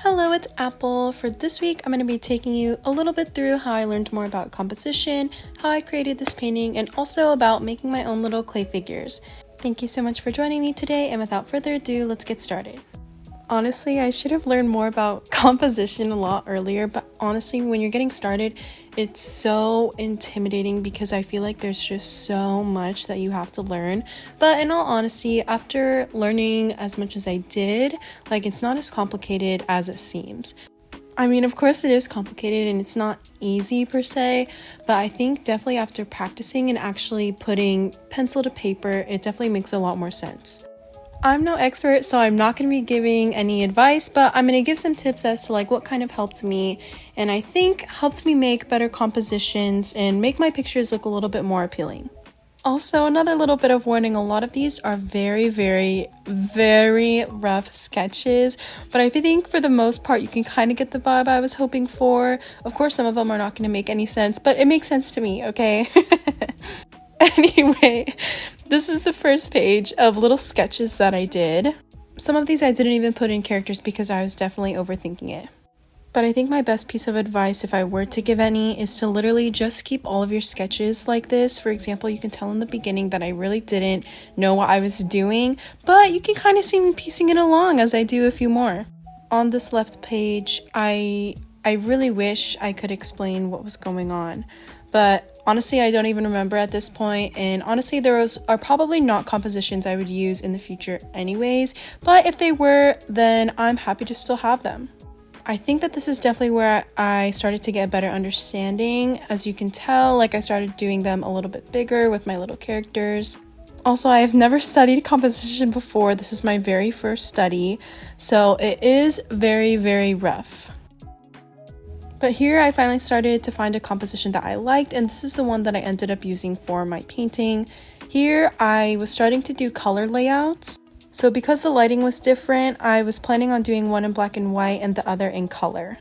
Hello, it's Apple. For this week, I'm going to be taking you a little bit through how I learned more about composition, how I created this painting, and also about making my own little clay figures. Thank you so much for joining me today, and without further ado, let's get started. Honestly, I should have learned more about composition a lot earlier, but honestly, when you're getting started, it's so intimidating because I feel like there's just so much that you have to learn. But in all honesty, after learning as much as I did, it's not as complicated as it seems. I mean, of course it is complicated and it's not easy per se, but I think definitely after practicing and actually putting pencil to paper, it definitely makes a lot more sense. I'm no expert, so I'm not going to be giving any advice, but I'm going to give some tips as to what kind of helped me, and I think helped me make better compositions and make my pictures look a little bit more appealing. Also, another little bit of warning, a lot of these are very, very, very rough sketches, but I think for the most part you can kind of get the vibe I was hoping for. Of course, some of them are not going to make any sense, but it makes sense to me, okay? Anyway, this is the first page of little sketches that I did. Some of these I didn't even put in characters because I was definitely overthinking it. But I think my best piece of advice, if I were to give any, is to literally just keep all of your sketches like this. For example, you can tell in the beginning that I really didn't know what I was doing, but you can kind of see me piecing it along as I do a few more. On this left page, I really wish I could explain what was going on, but honestly, I don't even remember at this point, and honestly, those are probably not compositions I would use in the future anyways, but if they were, then I'm happy to still have them. I think that this is definitely where I started to get a better understanding. As you can tell, I started doing them a little bit bigger with my little characters. Also, I have never studied composition before. This is my very first study, so it is very, very rough. But here I finally started to find a composition that I liked, and this is the one that I ended up using for my painting. Here I was starting to do color layouts. So because the lighting was different, I was planning on doing one in black and white and the other in color.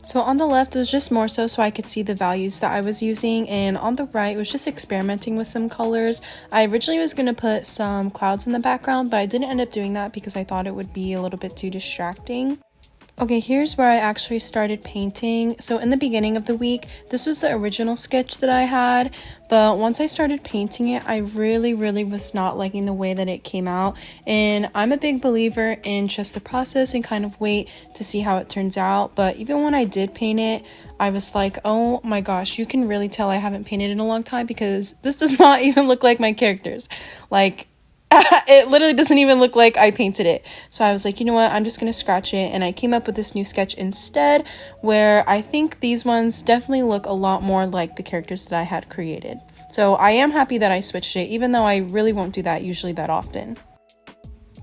So on the left, it was just more so I could see the values that I was using, and on the right, it was just experimenting with some colors. I originally was going to put some clouds in the background, but I didn't end up doing that because I thought it would be a little bit too distracting. Okay, here's where I actually started painting. So in the beginning of the week, this was the original sketch that I had, but once I started painting it, I really was not liking the way that it came out, and I'm a big believer in trust the process and kind of wait to see how it turns out. But even when I did paint it, I was like, oh my gosh, you can really tell I haven't painted in a long time because this does not even look like my characters. It literally doesn't even look like I painted it. So I was like, you know what, I'm just going to scratch it. And I came up with this new sketch instead, where I think these ones definitely look a lot more like the characters that I had created. So I am happy that I switched it, even though I really won't do that usually that often.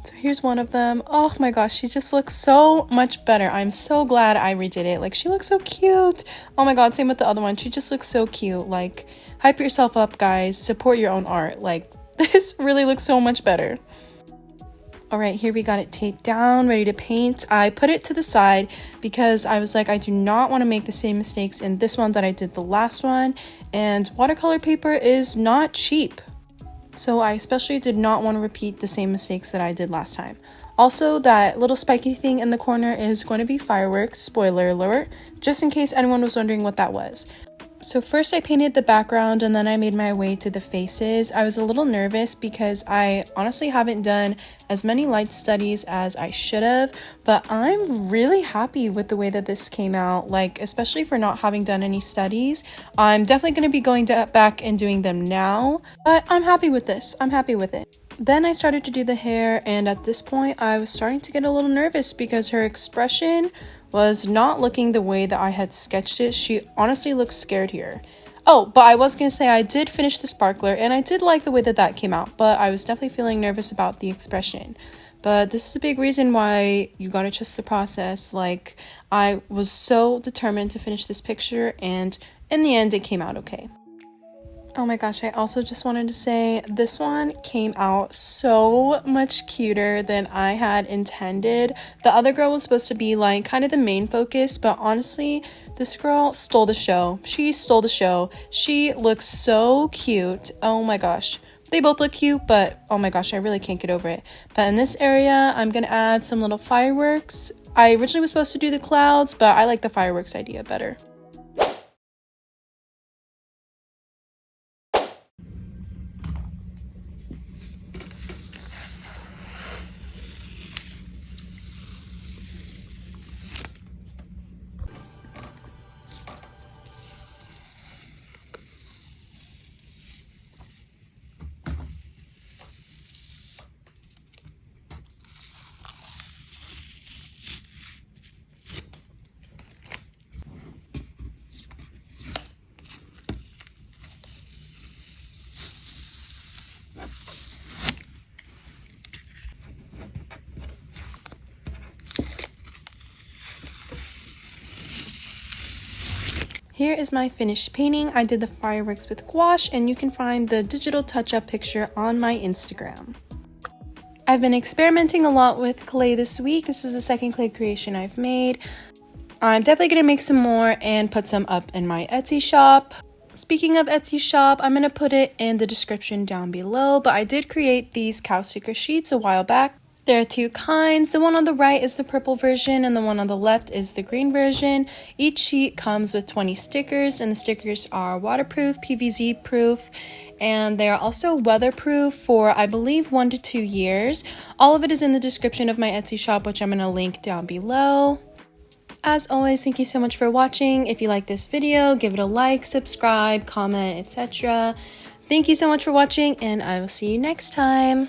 So here's one of them. Oh my gosh, she just looks so much better. I'm so glad I redid it. She looks so cute. Oh my god, same with the other one. She just looks so cute. Hype yourself up, guys. Support your own art. This really looks so much better. Alright, here we got it taped down, ready to paint. I put it to the side because I was like, I do not want to make the same mistakes in this one that I did the last one. And watercolor paper is not cheap. So I especially did not want to repeat the same mistakes that I did last time. Also, that little spiky thing in the corner is going to be fireworks, spoiler alert, just in case anyone was wondering what that was. So first I painted the background and then I made my way to the faces. I was a little nervous because I honestly haven't done as many light studies as I should have, but I'm really happy with the way that this came out, especially for not having done any studies. I'm definitely going to be going back and doing them now, but I'm happy with this. I'm happy with it. Then I started to do the hair, and at this point I was starting to get a little nervous because her expression was not looking the way that I had sketched it. She honestly looks scared here. Oh, but I was going to say I did finish the sparkler, and I did like the way that that came out, but I was definitely feeling nervous about the expression. But this is a big reason why you gotta trust the process. I was so determined to finish this picture, and in the end it came out okay. Oh my gosh, I also just wanted to say this one came out so much cuter than I had intended. The other girl was supposed to be kind of the main focus, but honestly, this girl stole the show. She stole the show. She looks so cute. Oh my gosh. They both look cute, but oh my gosh, I really can't get over it. But in this area, I'm gonna add some little fireworks. I originally was supposed to do the clouds, but I like the fireworks idea better. Here is my finished painting. I did the fireworks with gouache, and you can find the digital touch-up picture on my Instagram. I've been experimenting a lot with clay this week. This is the second clay creation I've made. I'm definitely going to make some more and put some up in my Etsy shop. Speaking of Etsy shop, I'm going to put it in the description down below, but I did create these cow sticker sheets a while back. There are two kinds. The one on the right is the purple version and the one on the left is the green version. Each sheet comes with 20 stickers, and the stickers are waterproof, PVC proof, and they are also weatherproof for, I believe, 1 to 2 years. All of it is in the description of my Etsy shop, which I'm going to link down below. As always, thank you so much for watching. If you like this video, give it a like, subscribe, comment, etc. Thank you so much for watching, and I will see you next time.